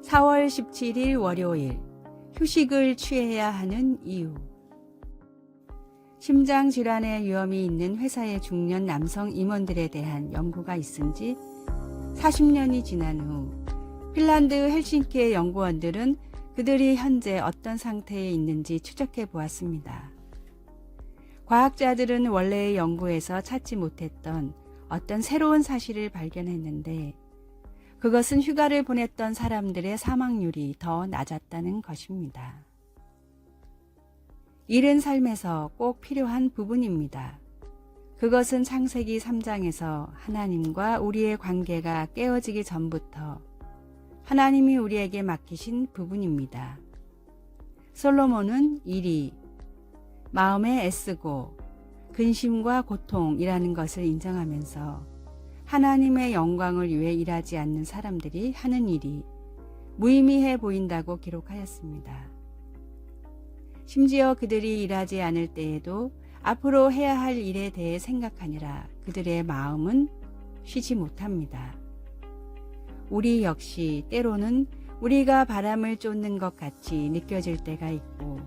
4월 17일 월요일, 휴식을 취해야 하는 이유. 심장질환의 위험이 있는 회사의 중년 남성 임원들에 대한 연구가 있은 지 40년이 지난 후 핀란드 헬싱키의 연구원들은 그들이 현재 어떤 상태에 있는지 추적해 보았습니다. 과학자들은 원래의 연구에서 찾지 못했던 어떤 새로운 사실을 발견했는데 그것은 휴가를 보냈던 사람들의 사망률이 더 낮았다는 것입니다. 일은 삶에서 꼭 필요한 부분입니다. 그것은 창세기 3장에서 하나님과 우리의 관계가 깨어지기 전부터 하나님이 우리에게 맡기신 부분입니다. 솔로몬은 일이 마음에 애쓰고 근심과 고통이라는 것을 인정하면서 하나님의 영광을 위해 일하지 않는 사람들이 하는 일이 무의미해 보인다고 기록하였습니다. 심지어 그들이 일하지 않을 때에도 앞으로 해야 할 일에 대해 생각하느라 그들의 마음은 쉬지 못합니다. 우리 역시 때로는 우리가 바람을 쫓는 것 같이 느껴질 때가 있고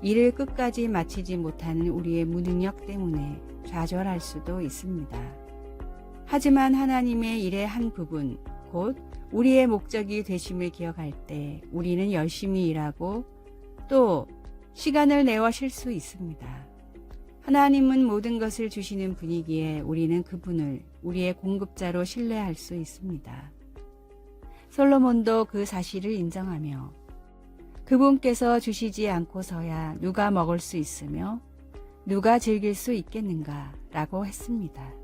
일을 끝까지 마치지 못하는 우리의 무능력 때문에 좌절할 수도 있습니다. 하지만 하나님의 일의 한 부분, 곧 우리의 목적이 되심을 기억할 때 우리는 열심히 일하고 또 시간을 내어 쉴 수 있습니다. 하나님은 모든 것을 주시는 분이기에 우리는 그분을 우리의 공급자로 신뢰할 수 있습니다. 솔로몬도 그 사실을 인정하며 그분께서 주시지 않고서야 누가 먹을 수 있으며 누가 즐길 수 있겠는가 라고 했습니다.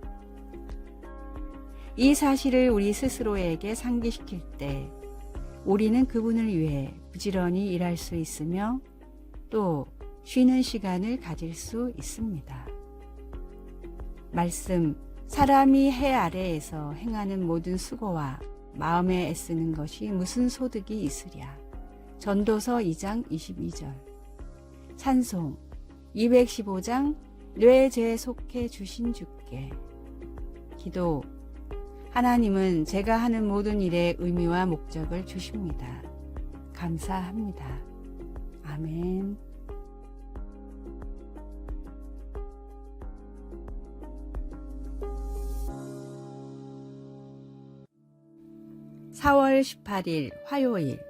이 사실을 우리 스스로에게 상기시킬 때 우리는 그분을 위해 부지런히 일할 수 있으며 또 쉬는 시간을 가질 수 있습니다. 말씀, 사람이 해 아래에서 행하는 모든 수고와 마음에 애쓰는 것이 무슨 소득이 있으랴. 전도서 2장 22절. 찬송 215장 뇌 죄 속해 주신 주께. 기도, 하나님은 제가 하는 모든 일에 의미와 목적을 주십니다. 감사합니다. 아멘. 4월 18일 화요일,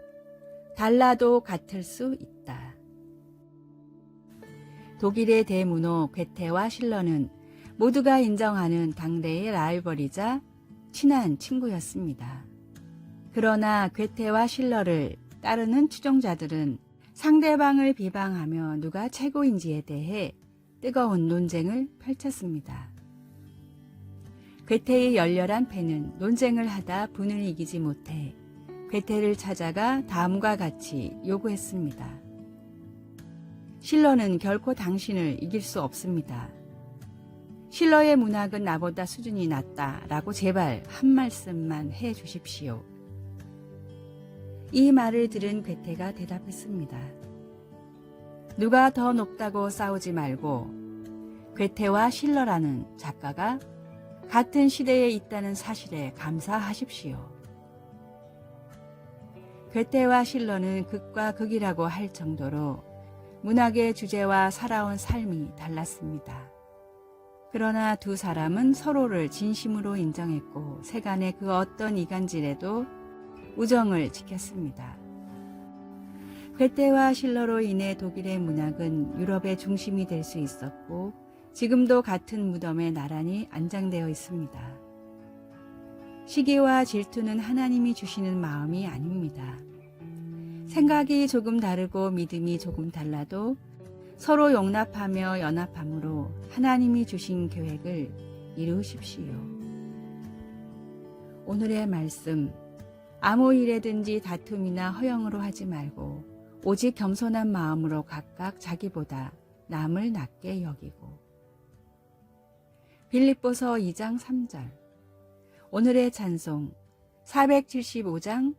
달라도 같을 수 있다. 독일의 대문호 괴테와 실러는 모두가 인정하는 당대의 라이벌이자 친한 친구였습니다. 그러나 괴테와 실러를 따르는 추종자들은 상대방을 비방하며 누가 최고인지에 대해 뜨거운 논쟁을 펼쳤습니다. 괴테의 열렬한 패는 논쟁을 하다 분을 이기지 못해 괴테를 찾아가 다음과 같이 요구했습니다. 실러는 결코 당신을 이길 수 없습니다. 실러의 문학은 나보다 수준이 낮다라고 제발 한 말씀만 해 주십시오. 이 말을 들은 괴테가 대답했습니다. 누가 더 높다고 싸우지 말고 괴테와 실러라는 작가가 같은 시대에 있다는 사실에 감사하십시오. 괴테와 실러는 극과 극이라고 할 정도로 문학의 주제와 살아온 삶이 달랐습니다. 그러나 두 사람은 서로를 진심으로 인정했고 세간의 그 어떤 이간질에도 우정을 지켰습니다. 괴테와 실러로 인해 독일의 문학은 유럽의 중심이 될 수 있었고 지금도 같은 무덤에 나란히 안장되어 있습니다. 시기와 질투는 하나님이 주시는 마음이 아닙니다. 생각이 조금 다르고 믿음이 조금 달라도 서로 용납하며 연합함으로 하나님이 주신 계획을 이루십시오. 오늘의 말씀, 아무 일에든지 다툼이나 허영으로 하지 말고 오직 겸손한 마음으로 각각 자기보다 남을 낮게 여기고. 빌립보서 2장 3절. 오늘의 찬송 475장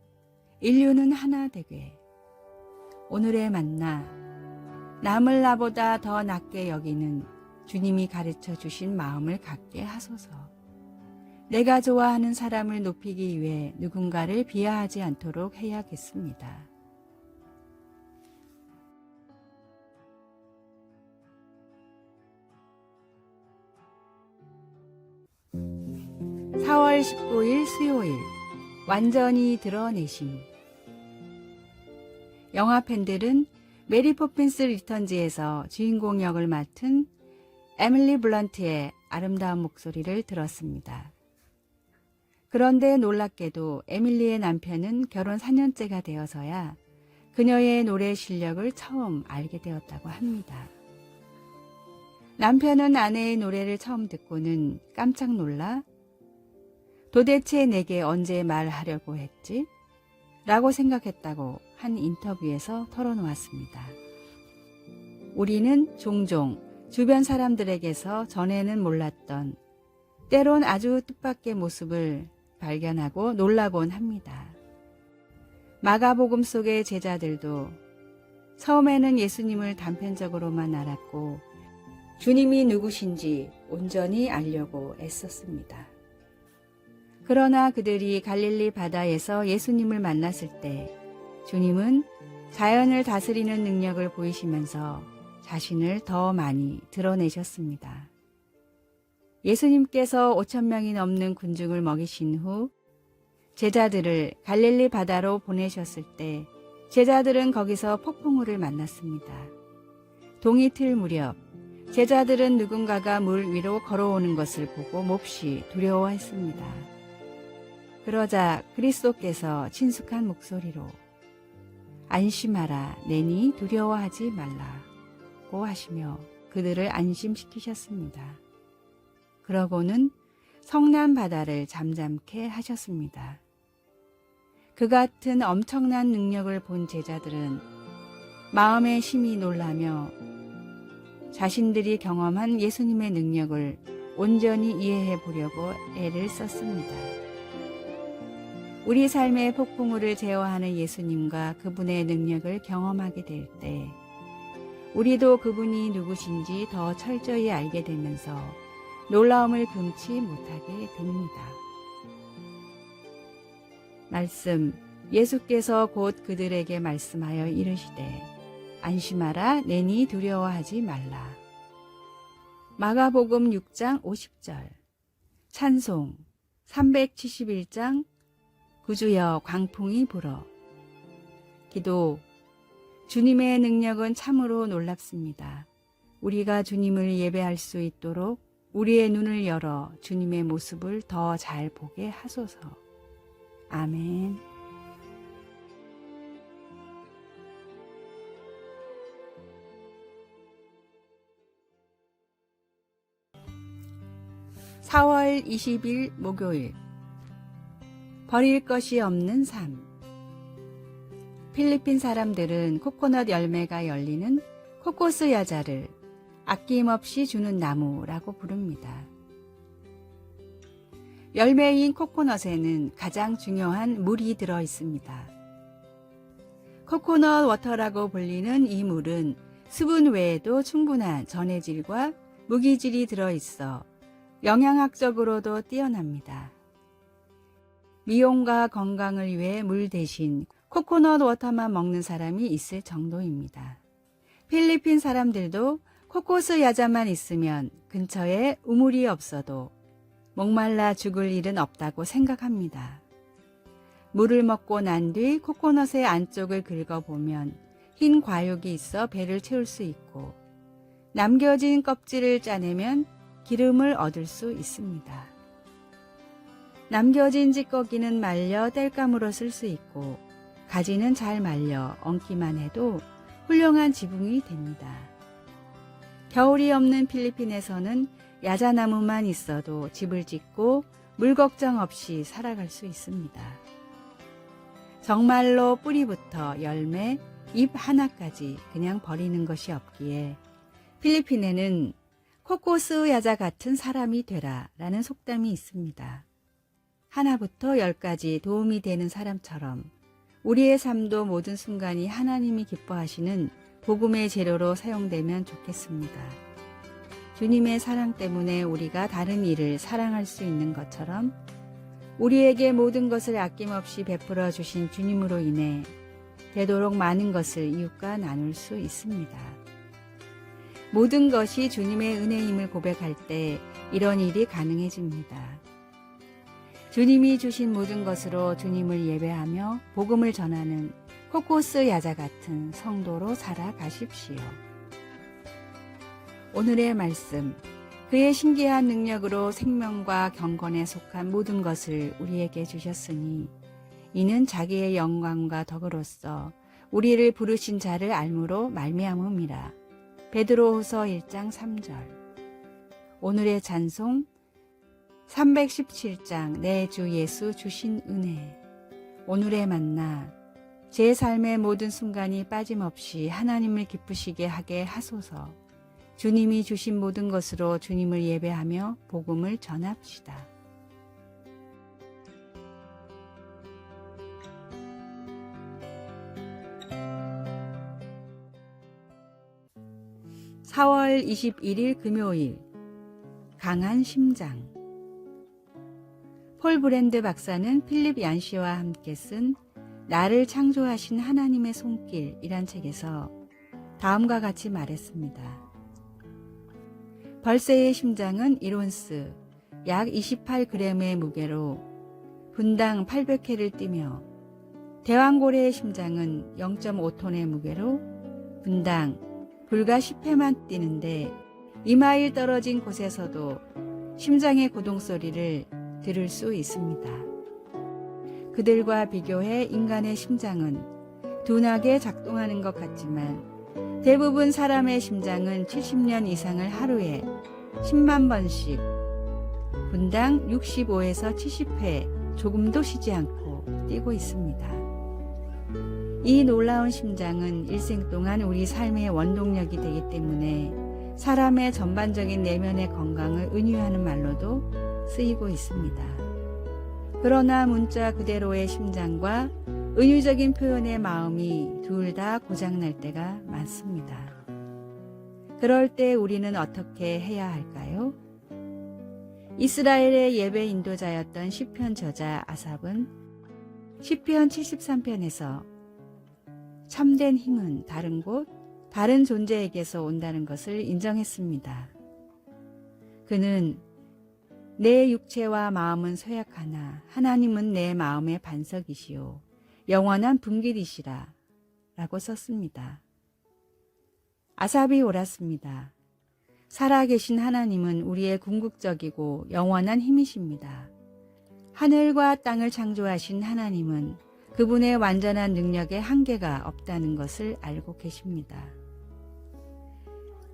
인류는 하나 되게. 오늘의 만나, 남을 나보다 더 낮게 여기는 주님이 가르쳐 주신 마음을 갖게 하소서. 내가 좋아하는 사람을 높이기 위해 누군가를 비하하지 않도록 해야겠습니다. (4월 19일) 수요일 완전히 드러내심. 영화 팬들은 메리 포핀스 리턴즈에서 주인공 역을 맡은 에밀리 블런트의 아름다운 목소리를 들었습니다. 그런데 놀랍게도 에밀리의 남편은 결혼 4년째가 되어서야 그녀의 노래 실력을 처음 알게 되었다고 합니다. 남편은 아내의 노래를 처음 듣고는 깜짝 놀라 도대체 내게 언제 말하려고 했지? 라고 생각했다고 한 인터뷰에서 털어놓았습니다. 우리는 종종 주변 사람들에게서 전에는 몰랐던 때론 아주 뜻밖의 모습을 발견하고 놀라곤 합니다. 마가복음 속의 제자들도 처음에는 예수님을 단편적으로만 알았고 주님이 누구신지 온전히 알려고 애썼습니다. 그러나 그들이 갈릴리 바다에서 예수님을 만났을 때 주님은 자연을 다스리는 능력을 보이시면서 자신을 더 많이 드러내셨습니다. 예수님께서 5,000명이 넘는 군중을 먹이신 후 제자들을 갈릴리 바다로 보내셨을 때 제자들은 거기서 폭풍우를 만났습니다. 동이틀 무렵 제자들은 누군가가 물 위로 걸어오는 것을 보고 몹시 두려워했습니다. 그러자 그리스도께서 친숙한 목소리로 안심하라, 내니 두려워하지 말라고 하시며 그들을 안심시키셨습니다. 그러고는 성난 바다를 잠잠케 하셨습니다. 그 같은 엄청난 능력을 본 제자들은 마음에 심히 놀라며 자신들이 경험한 예수님의 능력을 온전히 이해해 보려고 애를 썼습니다. 우리 삶의 폭풍우를 제어하는 예수님과 그분의 능력을 경험하게 될 때 우리도 그분이 누구신지 더 철저히 알게 되면서 놀라움을 금치 못하게 됩니다. 말씀, 예수께서 곧 그들에게 말씀하여 이르시되 안심하라, 내니 두려워하지 말라. 마가복음 6장 50절. 찬송 371장 구주여 광풍이 불어. 기도. 주님의 능력은 참으로 놀랍습니다. 우리가 주님을 예배할 수 있도록 우리의 눈을 열어 주님의 모습을 더 잘 보게 하소서. 아멘. (4월 20일) 목요일. 버릴 것이 없는 삶. 필리핀 사람들은 코코넛 열매가 열리는 코코스 야자를 아낌없이 주는 나무라고 부릅니다. 열매인 코코넛에는 가장 중요한 물이 들어 있습니다. 코코넛 워터라고 불리는 이 물은 수분 외에도 충분한 전해질과 무기질이 들어 있어 영양학적으로도 뛰어납니다. 미용과 건강을 위해 물 대신 코코넛 워터만 먹는 사람이 있을 정도입니다. 필리핀 사람들도 코코스 야자만 있으면 근처에 우물이 없어도 목말라 죽을 일은 없다고 생각합니다. 물을 먹고 난 뒤 코코넛의 안쪽을 긁어보면 흰 과육이 있어 배를 채울 수 있고 남겨진 껍질을 짜내면 기름을 얻을 수 있습니다. 남겨진 찌꺼기는 말려 땔감으로 쓸 수 있고 가지는 잘 말려 얹기만 해도 훌륭한 지붕이 됩니다. 겨울이 없는 필리핀에서는 야자나무만 있어도 집을 짓고 물 걱정 없이 살아갈 수 있습니다. 정말로 뿌리부터 열매, 잎 하나까지 그냥 버리는 것이 없기에 필리핀에는 코코스 야자 같은 사람이 되라 라는 속담이 있습니다. 하나부터 열까지 도움이 되는 사람처럼 우리의 삶도 모든 순간이 하나님이 기뻐하시는 복음의 재료로 사용되면 좋겠습니다. 주님의 사랑 때문에 우리가 다른 이를 사랑할 수 있는 것처럼 우리에게 모든 것을 아낌없이 베풀어 주신 주님으로 인해 되도록 많은 것을 이웃과 나눌 수 있습니다. 모든 것이 주님의 은혜임을 고백할 때 이런 일이 가능해집니다. 주님이 주신 모든 것으로 주님을 예배하며 복음을 전하는 코코스 야자 같은 성도로 살아가십시오. 오늘의 말씀, 그의 신기한 능력으로 생명과 경건에 속한 모든 것을 우리에게 주셨으니 이는 자기의 영광과 덕으로서 우리를 부르신 자를 알므로 말미암음이라. 베드로후서 1장 3절. 오늘의 찬송 317장 내 주 예수 주신 은혜. 오늘의 만나, 제 삶의 모든 순간이 빠짐없이 하나님을 기쁘시게 하게 하소서. 주님이 주신 모든 것으로 주님을 예배하며 복음을 전합시다. (4월 21일) 금요일, 강한 심장. 폴 브랜드 박사는 필립 얀시와 함께 쓴 나를 창조하신 하나님의 손길이란 책에서 다음과 같이 말했습니다. 벌새의 심장은 1온스, 약 28g의 무게로 분당 800회를 뛰며 대왕고래의 심장은 0.5톤의 무게로 분당 불과 10회만 뛰는데 2마일 떨어진 곳에서도 심장의 고동소리를 들을 수 있습니다. 그들과 비교해 인간의 심장은 둔하게 작동하는 것 같지만 대부분 사람의 심장은 70년 이상을 하루에 10만 번씩 분당 65에서 70회 조금도 쉬지 않고 뛰고 있습니다. 이 놀라운 심장은 일생 동안 우리 삶의 원동력이 되기 때문에 사람의 전반적인 내면의 건강을 은유하는 말로도 쓰이고 있습니다. 그러나 문자 그대로의 심장과 은유적인 표현의 마음이 둘 다 고장날 때가 많습니다. 그럴 때 우리는 어떻게 해야 할까요? 이스라엘의 예배 인도자였던 시편 저자 아삽은 시편 73편에서 참된 힘은 다른 곳, 다른 존재에게서 온다는 것을 인정했습니다. 그는 내 육체와 마음은 쇠약하나 하나님은 내 마음의 반석이시요 영원한 분길이시라 라고 썼습니다. 아삽이 옳았습니다. 살아계신 하나님은 우리의 궁극적이고 영원한 힘이십니다. 하늘과 땅을 창조하신 하나님은 그분의 완전한 능력에 한계가 없다는 것을 알고 계십니다.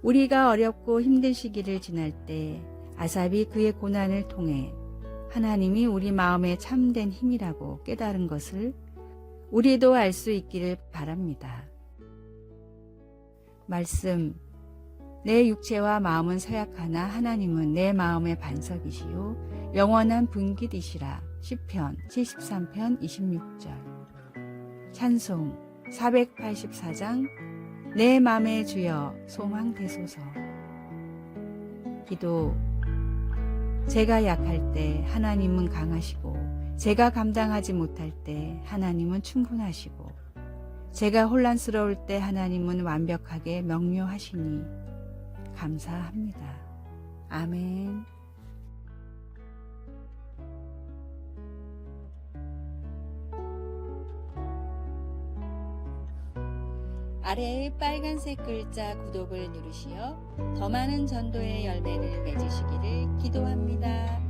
우리가 어렵고 힘든 시기를 지날 때 아삽이 그의 고난을 통해 하나님이 우리 마음의 참된 힘이라고 깨달은 것을 우리도 알 수 있기를 바랍니다. 말씀, 내 육체와 마음은 쇠약하나 하나님은 내 마음의 반석이시요 영원한 분깃이시라. 시편 73편 26절. 찬송 484장 내 맘의 주여 소망되소서. 기도, 제가 약할 때 하나님은 강하시고 제가 감당하지 못할 때 하나님은 충분하시고 제가 혼란스러울 때 하나님은 완벽하게 명료하시니 감사합니다. 아멘. 아래의 빨간색 글자 구독을 누르시어 더 많은 전도의 열매를 맺으시기를 기도합니다.